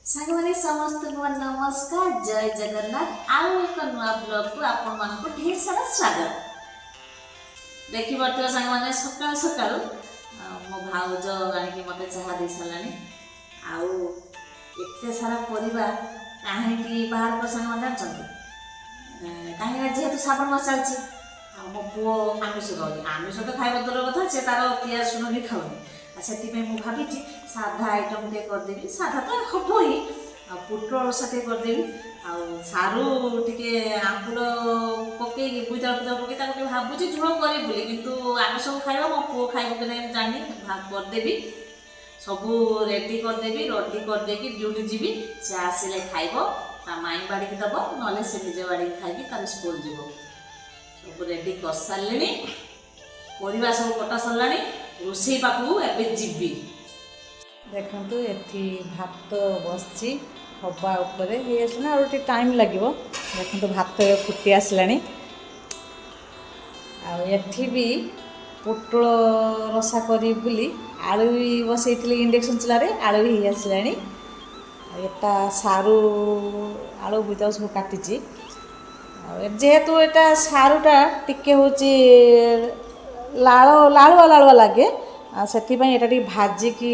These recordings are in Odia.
ସାଙ୍ଗମାନେ ସମସ୍ତଙ୍କୁ ନମସ୍କାର, ଜୟ ଜଗନ୍ନାଥ। ଆଉ ଏକ ନୂଆ ବ୍ଲଗକୁ ଆପଣମାନଙ୍କୁ ଢେର ସାରା ସ୍ୱାଗତ। ଦେଖିପାରୁଥିବା ସାଙ୍ଗମାନେ ସକାଳୁ ସକାଳୁ ମୋ ଭାଉଜ ଆଣିକି ମୋତେ ଚାହା ଦେଇ ସାରିଲାଣି। ଆଉ ଏତେ ସାରା ପରିବା କାହିଁକି ବାହାର କରି ସାଙ୍ଗମାନେ ଜାଣିଛନ୍ତି? କାହିଁକିନା ଯେହେତୁ ଶ୍ରାବଣ ମାସ ଚାଲିଛି, ଆଉ ମୋ ପୁଅ ଆମିଷ ଖାଉଛି। ଆମିଷ ତ ଖାଇବା ଦୂର କଥା, ସେ ତାର ପିଆଜ ରସୁଣ ବି ଖାଉନି। ଆଉ ସେଥିପାଇଁ ମୁଁ ଭାବିଛି ସାଧା ଆଇଟମ୍ ଟିକେ କରିଦେବି। ସାଧା ତ ହବ ହିଁ, ଆଉ ପୋଟଳ ରସା ଟିକେ କରିଦେବି। ଆଉ ସାରୁ ଟିକେ ଆମ୍ବୁଲ ପକେଇକି ବୋଇତାଳୁ ପକେଇ ତାକୁ ଟିକେ ଭାବୁଛି ଝୋଳ କରିବି ବୋଲି, କିନ୍ତୁ ଆମେ ସବୁ ଖାଇବା, ମୋ ପୁଅ ଖାଇବ କି ନାହିଁ ଜାଣିନି। କରିଦେବି, ସବୁ ରେଡ଼ି କରିଦେବି। ରେଡ଼ି କରିଦେଇକି ଡ୍ୟୁଟି ଯିବି। ସେ ଆସିଲେ ଖାଇବ, ତା ମାଇଁ ବାଡ଼ିକି ଦେବ, ନହେଲେ ସେ ନିଜେ ବାଡ଼ିକି ଖାଇକି ତାର ସ୍କୁଲ ଯିବ। ସବୁ ରେଡ଼ି କରିସାରିଲିଣି, ପରିବା ସବୁ କଟା ସରିଲାଣି। ରୋଷେଇ ପାଖକୁ ଏବେ ଯିବି। ଦେଖନ୍ତୁ ଏଠି ଭାତ ବସିଛି, ହବା ଉପରେ ହେଇ ଆସିଲା, ଆଉ ଟିକେ ଟାଇମ୍ ଲାଗିବ। ଦେଖନ୍ତୁ ଭାତ ଫୁଟି ଆସିଲାଣି। ଆଉ ଏଠି ବି ପୋଟଳ ରସା କରିବି ବୋଲି ଆଳୁ ବି ବସେଇଥିଲି ଇଣ୍ଡକ୍ସନ୍ ଚୁଲାରେ, ଆଳୁ ବି ହେଇ ଆସିଲାଣି। ଆଉ ଏଟା ସାରୁ ଆଳୁ ବୋଇତାଳୁ ସବୁ କାଟିଛି। ଆଉ ଯେହେତୁ ଏଟା ସାରୁଟା ଟିକେ ହେଉଛି ଲାଳୁଆ ଲାଗେ, ଆଉ ସେଥିପାଇଁ ଏଇଟା ଟିକେ ଭାଜିକି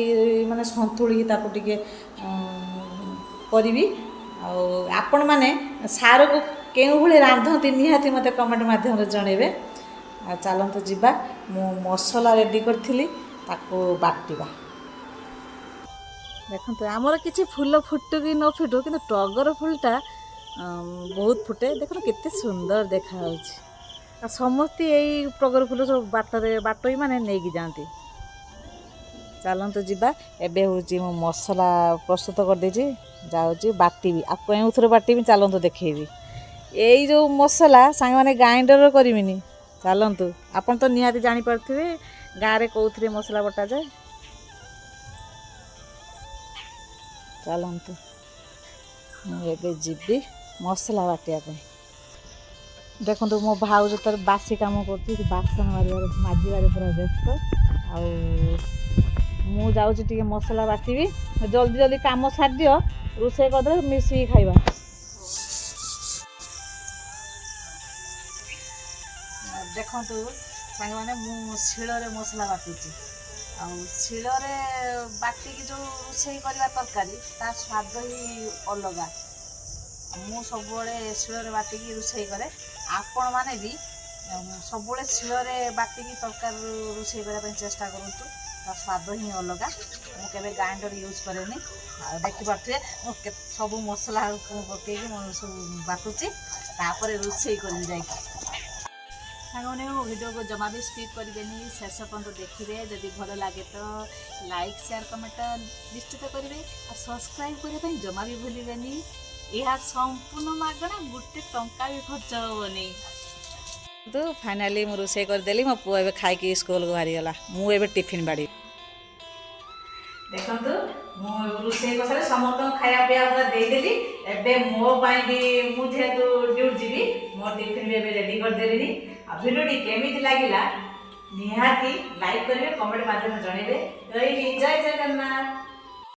ମାନେ ସନ୍ତୁଳିକି ତାକୁ ଟିକେ କରିବି। ଆଉ ଆପଣମାନେ ସାରୁକୁ କେଉଁଭଳି ରାନ୍ଧନ୍ତି ନିହାତି ମୋତେ କମେଣ୍ଟ ମାଧ୍ୟମରେ ଜଣାଇବେ। ଆଉ ଚାଲନ୍ତୁ ଯିବା, ମୁଁ ମସଲା ରେଡ଼ି କରିଥିଲି, ତାକୁ ବାଟିବା। ଦେଖନ୍ତୁ ଆମର କିଛି ଫୁଲ ଫୁଟୁ କି ନ ଫୁଟୁ, କିନ୍ତୁ ଟଗର ଫୁଲଟା ବହୁତ ଫୁଟେ। ଦେଖନ୍ତୁ କେତେ ସୁନ୍ଦର ଦେଖାଯାଉଛି। ଆଉ ସମସ୍ତେ ଏଇ ଟଗର ଫୁଲ ସବୁ ବାଟୋଇ ମାନେ ନେଇକି ଯାଆନ୍ତି। ଚାଲନ୍ତୁ ଯିବା। ଏବେ ହେଉଛି ମୁଁ ମସଲା ପ୍ରସ୍ତୁତ କରିଦେଇଛି, ଯାଉଛି ବାଟିବି। ଆଉ କେଉଁଥିରେ ବାଟିବି ଚାଲନ୍ତୁ ଦେଖେଇବି। ଏଇ ଯେଉଁ ମସଲା ସାଙ୍ଗମାନେ ଗ୍ରାଇଣ୍ଡର କରିବିନି। ଚାଲନ୍ତୁ, ଆପଣ ତ ନିହାତି ଜାଣିପାରୁଥିବେ ଗାଁରେ କେଉଁଥିରେ ମସଲା ବଟାଯାଏ। ଚାଲନ୍ତୁ ମୁଁ ଏବେ ଯିବି ମସଲା ବାଟିବା ପାଇଁ। ଦେଖନ୍ତୁ ମୋ ଭାଉଜ ତାର ବାସି କାମ କରୁଛି, ବାସନ ମାଜିବାରେ ପୁରା ବ୍ୟସ୍ତ। ଆଉ ମୁଁ ଯାଉଛି ଟିକେ ମସଲା ବାଟିବି। ଜଲ୍ଦି ଜଲ୍ଦି କାମ ସାରିଦିଅ, ରୋଷେଇ କରିଦେଲେ ମିଶିକି ଖାଇବା। ଦେଖନ୍ତୁ ସାଙ୍ଗମାନେ, ମୁଁ ଶିଳରେ ମସଲା ବାଟୁଛି। ଆଉ ଶିଳରେ ବାଟିକି ଯେଉଁ ରୋଷେଇ କରିବା ତରକାରୀ, ତା ସ୍ୱାଦ ହିଁ ଅଲଗା। ମୁଁ ସବୁବେଳେ ଶିଳରେ ବାଟିକି ରୋଷେଇ କରେ। ଆପଣମାନେ ବି ସବୁବେଳେ ଶିଳରେ ବାଟିକି ତରକାରୀ ରୋଷେଇ କରିବା ପାଇଁ ଚେଷ୍ଟା କରନ୍ତୁ, ତା ସ୍ୱାଦ ହିଁ ଅଲଗା। ମୁଁ କେବେ ଗ୍ରାଇଣ୍ଡର ୟୁଜ୍ କରେନି। ଆଉ ଦେଖିପାରୁଥିବେ ମୁଁ ସବୁ ମସଲା ପକେଇକି ମୁଁ ସବୁ ବାଟୁଛି, ତାପରେ ରୋଷେଇ କରିବି ଯାଇକି। ସାଙ୍ଗମାନେ ମୋ ଭିଡ଼ିଓକୁ ଜମା ବି ସ୍କିପ୍ କରିବେନି, ଶେଷ ପର୍ଯ୍ୟନ୍ତ ଦେଖିବେ। ଯଦି ଭଲ ଲାଗେ ତ ଲାଇକ୍, ସେୟାର, କମେଣ୍ଟ ନିଶ୍ଚିତ କରିବେ। ଆଉ ସବସ୍କ୍ରାଇବ୍ କରିବା ପାଇଁ ଜମା ବି ଭୁଲିବେନି। ଏହା ସମ୍ପୂର୍ଣ୍ଣ ମାଗଣା, ଗୋଟେ ଟଙ୍କା ବି ଖର୍ଚ୍ଚ ହେବନି। କିନ୍ତୁ ଫାଇନାଲି ମୁଁ ରୋଷେଇ କରିଦେଲି। ମୋ ପୁଅ ଏବେ ଖାଇକି ସ୍କୁଲକୁ ବାହାରିଗଲା। ମୁଁ ଏବେ ଟିଫିନ୍ ବାଢ଼ିବି। ଦେଖନ୍ତୁ ମୁଁ ରୋଷେଇ କରିସାରି ସମସ୍ତଙ୍କୁ ଖାଇବା ପିଇବା ପୁରା ଦେଇଦେଲି। ଏବେ ମୋ ପାଇଁ ବି, ମୁଁ ଯେହେତୁ ଡ୍ୟୁଟି ଯିବି, ମୋ ଟିଫିନ୍ ବି ଏବେ ରେଡ଼ି କରିଦେଲିଣି। ଆଉ ଭିଡ଼ିଓଟି କେମିତି ଲାଗିଲା ନିହାତି ଲାଇକ୍ କରିବେ, କମେଣ୍ଟ ମାଧ୍ୟମରେ ଜଣାଇବେ। ରହିଲି, ଜୟ ଜଗନ୍ନାଥ।